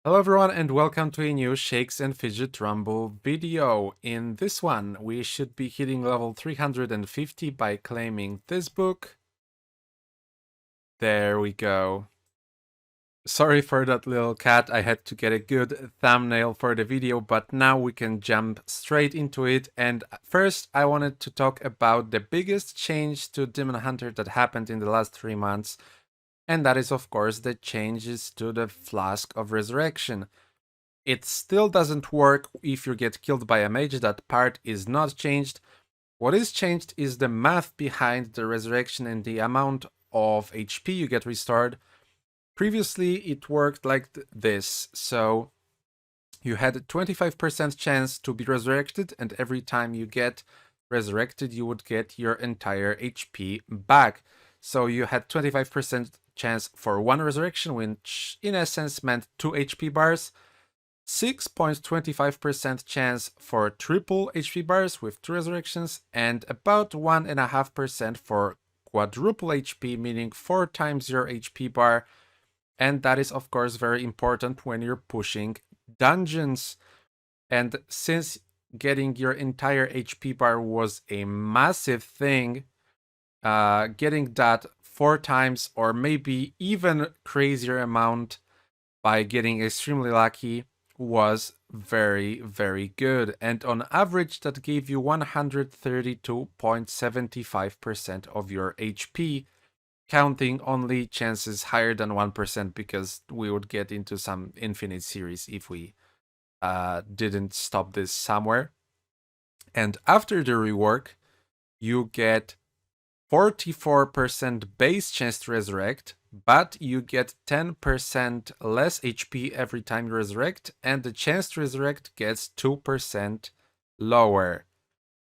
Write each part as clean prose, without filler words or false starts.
Hello everyone and welcome to a new Shakes and Fidget Rumble video. In this one, we should be hitting level 350 by claiming this book. There we go. Sorry for that little cat, I had to get a good thumbnail for the video, but now we can jump straight into it. And first, I wanted to talk about the biggest change to Demon Hunter that happened in the last 3 months. And that is, of course, the changes to the Flask of Resurrection. It still doesn't work if you get killed by a mage, that part is not changed. What is changed is the math behind the resurrection and the amount of HP you get restored. Previously, it worked like this, so you had a 25% chance to be resurrected, and every time you get resurrected, you would get your entire HP back. So you had 25% chance for one resurrection, which in essence meant 2 HP bars. 6.25% chance for triple HP bars with 2 resurrections, and about 1.5% for quadruple HP, meaning 4 times your HP bar. And that is, of course, very important when you're pushing dungeons. And since getting your entire HP bar was a massive thing, getting that 4 times or maybe even crazier amount by getting extremely lucky was very, very good. And on average, that gave you 132.75% of your HP, counting only chances higher than 1% because we would get into some infinite series if we didn't stop this somewhere. And after the rework, you get 44% base chance to resurrect, but you get 10% less HP every time you resurrect, and the chance to resurrect gets 2% lower.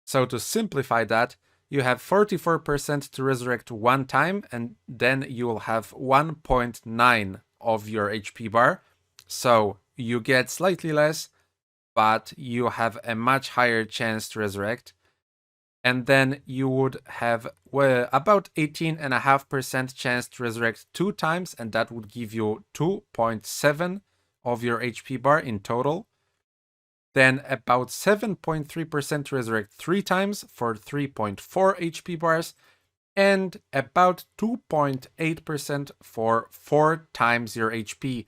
So to simplify that, you have 44% to resurrect one time, and then you will have 1.9 of your HP bar. So you get slightly less, but you have a much higher chance to resurrect. And then you would have about 18.5% chance to resurrect 2 times, and that would give you 2.7 of your HP bar in total. Then about 7.3% to resurrect 3 times for 3.4 HP bars, and about 2.8% for 4 times your HP.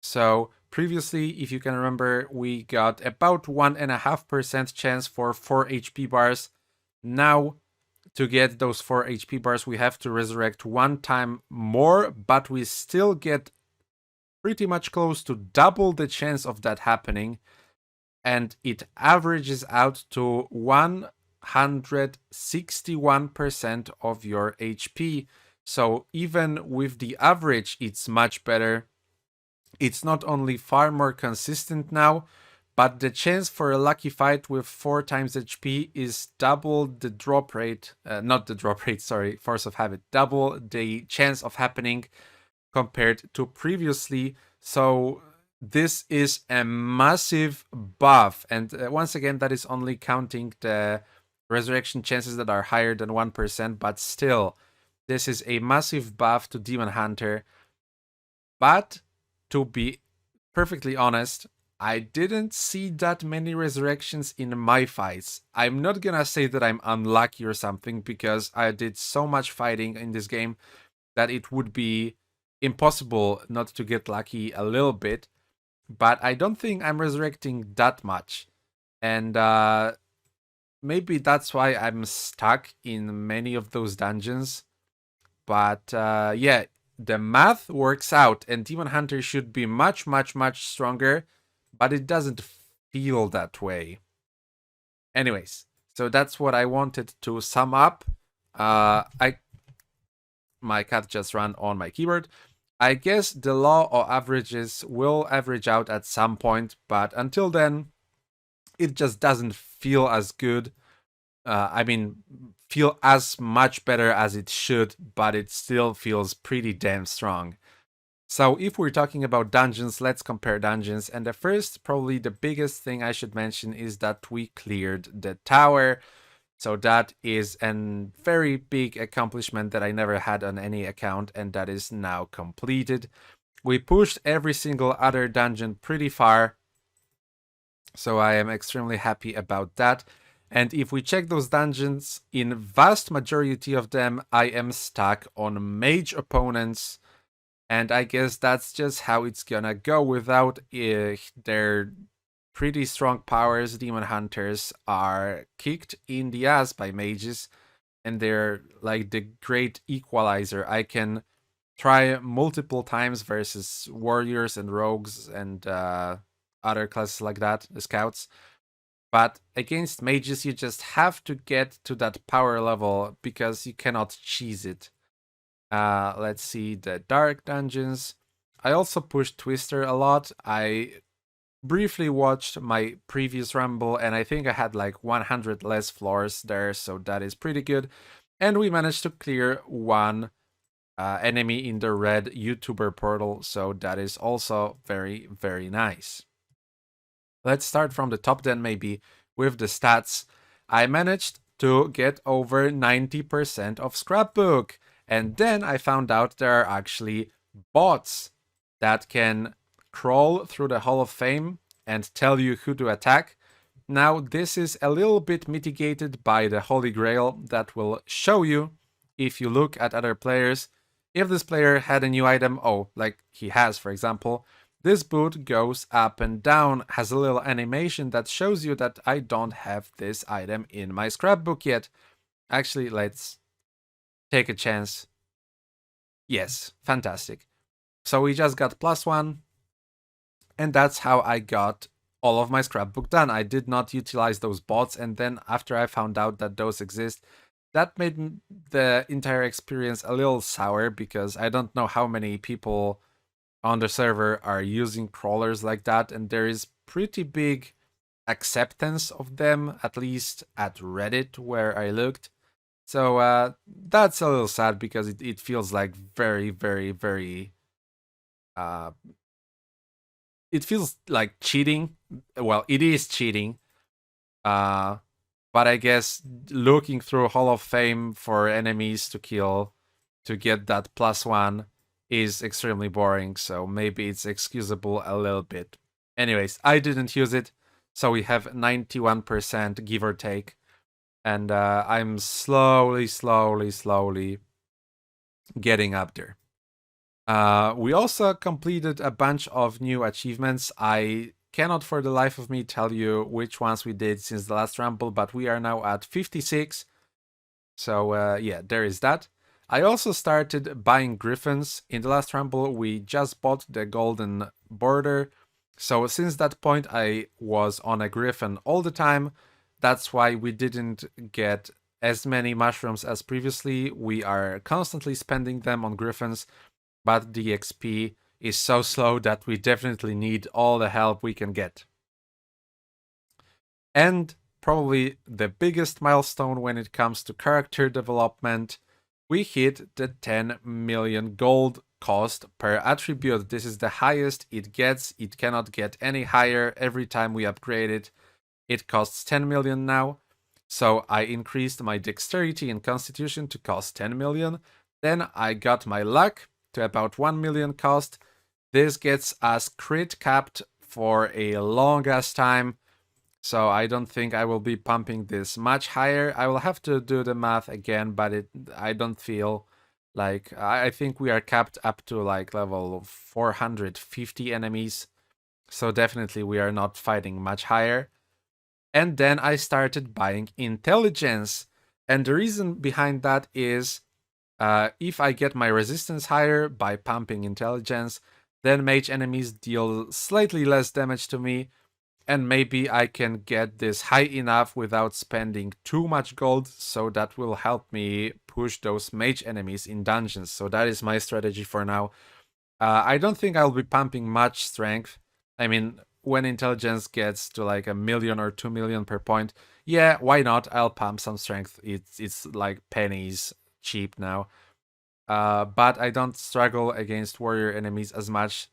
So previously, if you can remember, we got about 1.5% chance for 4 HP bars. Now, to get those 4 HP bars, we have to resurrect 1 time more, but we still get pretty much close to double the chance of that happening, and it averages out to 161% of your HP. So even with the average, it's much better. It's not only far more consistent now, but the chance for a lucky fight with 4 times HP is double the drop rate, not the drop rate, sorry, force of habit, double the chance of happening compared to previously. So this is a massive buff. And once again, that is only counting the resurrection chances that are higher than 1%, but still, this is a massive buff to Demon Hunter. But to be perfectly honest, I didn't see that many resurrections in my fights. I'm not gonna say that I'm unlucky or something, because I did so much fighting in this game that it would be impossible not to get lucky a little bit. But I don't think I'm resurrecting that much. And maybe that's why I'm stuck in many of those dungeons. But yeah, the math works out, and Demon Hunter should be much, much, much stronger, but it doesn't feel that way. Anyways, so that's what I wanted to sum up. My cat just ran on my keyboard. I guess the law of averages will average out at some point, but until then, it just doesn't feel as good. Feel as much better as it should, but it still feels pretty damn strong. So if we're talking about dungeons, let's compare dungeons. And the first, probably the biggest thing I should mention is that we cleared the tower. So that is a very big accomplishment that I never had on any account, and that is now completed. We pushed every single other dungeon pretty far, so I am extremely happy about that. And if we check those dungeons, in vast majority of them, I am stuck on mage opponents. And I guess that's just how it's gonna go without their pretty strong powers. Demon hunters are kicked in the ass by mages, and they're like the great equalizer. I can try multiple times versus warriors and rogues and other classes like that, the scouts. But against mages, you just have to get to that power level because you cannot cheese it. Let's see the dark dungeons. I also pushed Twister a lot. I briefly watched my previous Rumble, and I think I had like 100 less floors there, so that is pretty good. And we managed to clear one enemy in the red YouTuber portal, so that is also very, very nice. Let's start from the top then, maybe with the stats. I managed to get over 90% of Scrapbook, and then I found out there are actually bots that can crawl through the Hall of Fame and tell you who to attack. Now, this is a little bit mitigated by the Holy Grail that will show you, if you look at other players, if this player had a new item, like he has, for example, this boot goes up and down, has a little animation that shows you that I don't have this item in my scrapbook yet. Actually, let's take a chance. Yes, fantastic. So we just got +1, and that's how I got all of my scrapbook done. I did not utilize those bots, and then after I found out that those exist, that made the entire experience a little sour because I don't know how many people on the server are using crawlers like that, and there is pretty big acceptance of them, at least at Reddit where I looked. So that's a little sad because it feels like very, very, very it feels like cheating. Well, it is cheating. But I guess looking through Hall of Fame for enemies to kill to get that +1 is extremely boring, so maybe it's excusable a little bit. Anyways, I didn't use it, so we have 91% give or take, and I'm slowly getting up there. We also completed a bunch of new achievements. I cannot for the life of me tell you which ones we did since the last Rumble, but we are now at 56. So yeah, there is that. I also started buying griffins. In the last Rumble, we just bought the golden border. So since that point, I was on a griffin all the time. That's why we didn't get as many mushrooms as previously. We are constantly spending them on griffins, but the XP is so slow that we definitely need all the help we can get. And probably the biggest milestone when it comes to character development, we hit the 10 million gold cost per attribute. This is the highest it gets. It cannot get any higher. Every time we upgrade it, it costs 10 million now. So I increased my dexterity and constitution to cost 10 million. Then I got my luck to about 1 million cost. This gets us crit capped for a long ass time, so I don't think I will be pumping this much higher. I will have to do the math again, but I don't feel like I think we are capped up to like level 450 enemies, so definitely we are not fighting much higher. And then I started buying intelligence, and the reason behind that is if I get my resistance higher by pumping intelligence, then mage enemies deal slightly less damage to me, and maybe I can get this high enough without spending too much gold, so that will help me push those mage enemies in dungeons. So that is my strategy for now. I don't think I'll be pumping much strength. I mean, when intelligence gets to like 1 million or 2 million per point, yeah, why not? I'll pump some strength. It's like pennies cheap now. But I don't struggle against warrior enemies as much.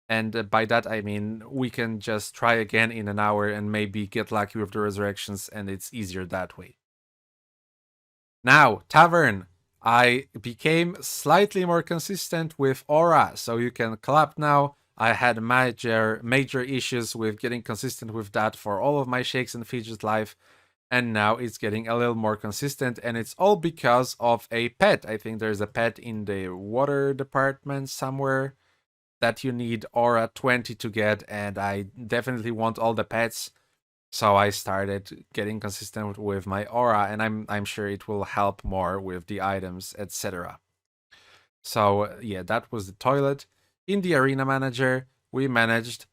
And by that I mean we can just try again in an hour and maybe get lucky with the resurrections, and it's easier that way. Now, Tavern. I became slightly more consistent with aura, so you can clap now. I had major issues with getting consistent with that for all of my shakes and fidget life, and now it's getting a little more consistent, and it's all because of a pet. I think there's a pet in the water department somewhere that you need aura 20 to get, and I definitely want all the pets. So I started getting consistent with my aura, and I'm sure it will help more with the items, etc. So yeah, that was the toilet. In the arena manager, we managed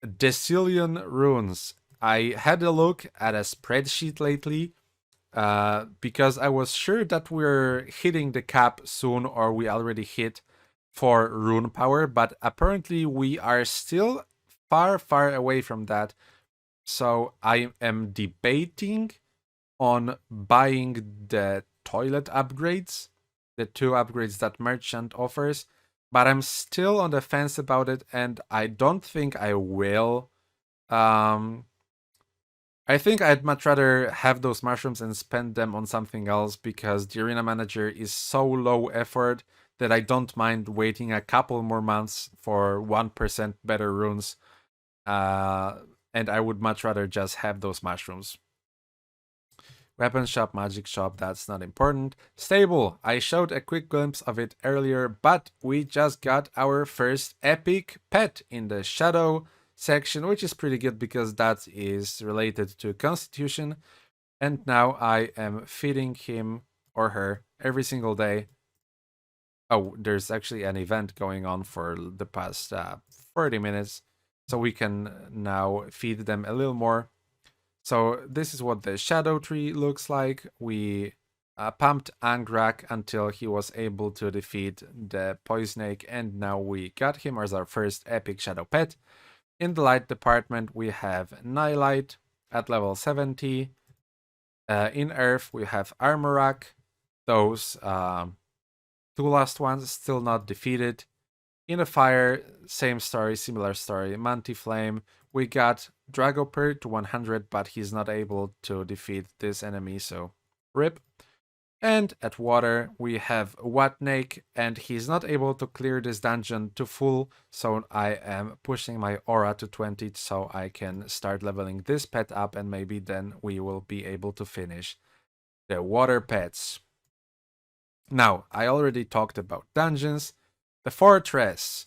decillion runes. I had a look at a spreadsheet lately because I was sure that we're hitting the cap soon, or we already hit for rune power, but apparently we are still far away from that. So I am debating on buying the toilet upgrades, the 2 upgrades that merchant offers, but I'm still on the fence about it, and I don't think I will. Um, I think I'd much rather have those mushrooms and spend them on something else, because the arena manager is so low effort that I don't mind waiting a couple more months for 1% better runes. And I would much rather just have those mushrooms. Weapon shop, magic shop, that's not important. Stable, I showed a quick glimpse of it earlier, but we just got our first epic pet in the shadow section, which is pretty good because that is related to constitution. And now I am feeding him or her every single day. Oh, there's actually an event going on for the past 30 minutes, so we can now feed them a little more. So this is what the shadow tree looks like. We pumped Angrak until he was able to defeat the Poisonake, and now we got him as our first epic shadow pet. In the light department, we have Nightlight at level 70. In Earth, we have Armorak. Those 2 last ones still not defeated. In the fire, same story, similar story. Mantiflame, we got Dragopir to 100, but he's not able to defeat this enemy, so rip. And at water, we have Watnake, and he's not able to clear this dungeon to full, so I am pushing my aura to 20 so I can start leveling this pet up, and maybe then we will be able to finish the water pets. Now, I already talked about dungeons. The fortress.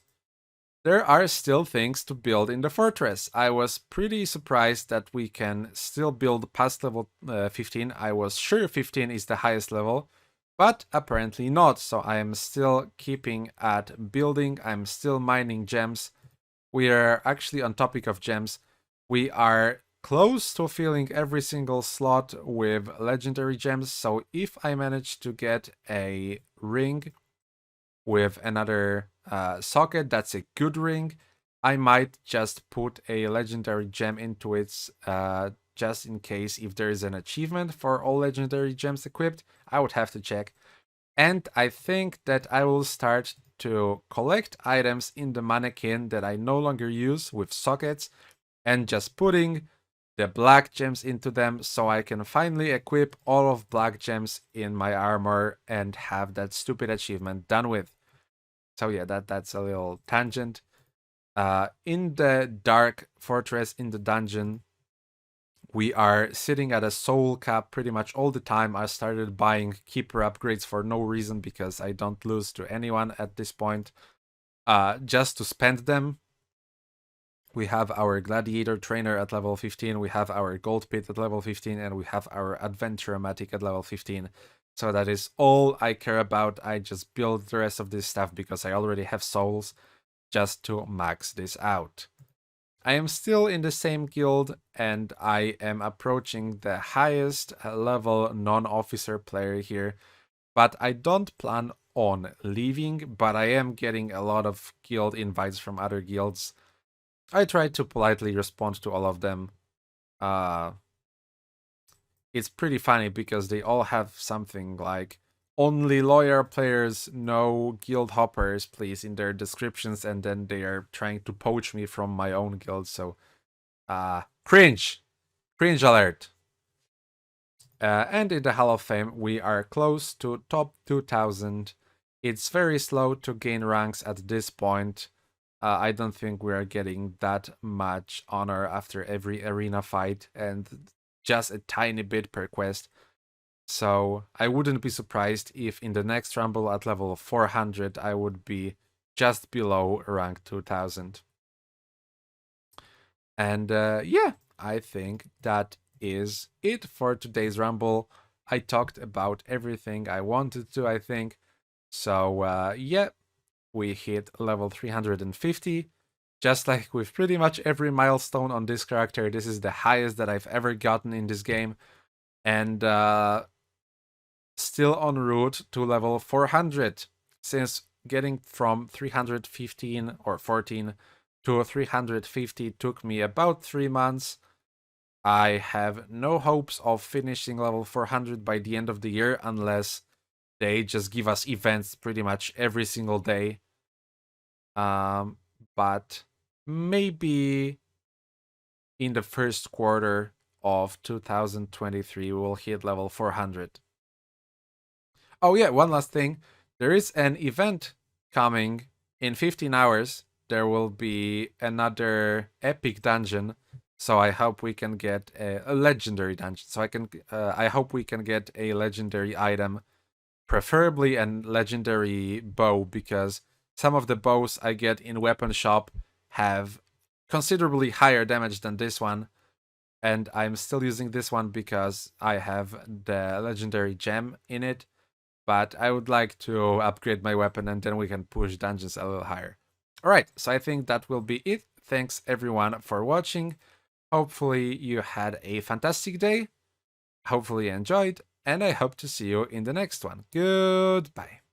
There are still things to build in the fortress. I was pretty surprised that we can still build past level 15. I was sure 15 is the highest level, but apparently not. So I am still keeping at building. I'm still mining gems. We are actually on topic of gems. We are close to filling every single slot with legendary gems. So if I manage to get a ring with another socket that's a good ring, I might just put a legendary gem into it just in case if there is an achievement for all legendary gems equipped. I would have to check. And I think that I will start to collect items in the mannequin that I no longer use with sockets and just putting the black gems into them so I can finally equip all of black gems in my armor and have that stupid achievement done with. So yeah, that's a little tangent. In the dark fortress in the dungeon, we are sitting at a soul cap pretty much all the time. I started buying keeper upgrades for no reason because I don't lose to anyone at this point. Just to spend them. We have our gladiator trainer at level 15, we have our gold pit at level 15, and we have our adventure-matic at level 15. So that is all I care about. I just build the rest of this stuff because I already have souls just to max this out. I am still in the same guild and I am approaching the highest level non-officer player here, but I don't plan on leaving, but I am getting a lot of guild invites from other guilds. I try to politely respond to all of them. It's pretty funny because they all have something like only loyal players, no guild hoppers, please, in their descriptions, and then they are trying to poach me from my own guild. So, cringe alert. And in the Hall of Fame, we are close to top 2000. It's very slow to gain ranks at this point. I don't think we are getting that much honor after every arena fight and just a tiny bit per quest. So I wouldn't be surprised if in the next Rumble at level 400 I would be just below rank 2000. And yeah, I think that is it for today's Rumble. I talked about everything I wanted to, I think. So yeah, we hit level 350. Just like with pretty much every milestone on this character, this is the highest that I've ever gotten in this game. And still en route to level 400, since getting from 315 or 14 to 350 took me about 3 months. I have no hopes of finishing level 400 by the end of the year unless they just give us events pretty much every single day. But maybe in the first quarter of 2023 we will hit level 400. Oh yeah, one last thing. There is an event coming in 15 hours. There will be another epic dungeon. So I hope we can get a legendary dungeon. So I hope we can get a legendary item, preferably a legendary bow, because some of the bows I get in weapon shop have considerably higher damage than this one. And I'm still using this one because I have the legendary gem in it. But I would like to upgrade my weapon and then we can push dungeons a little higher. Alright, so I think that will be it. Thanks everyone for watching. Hopefully you had a fantastic day. Hopefully you enjoyed. And I hope to see you in the next one. Goodbye.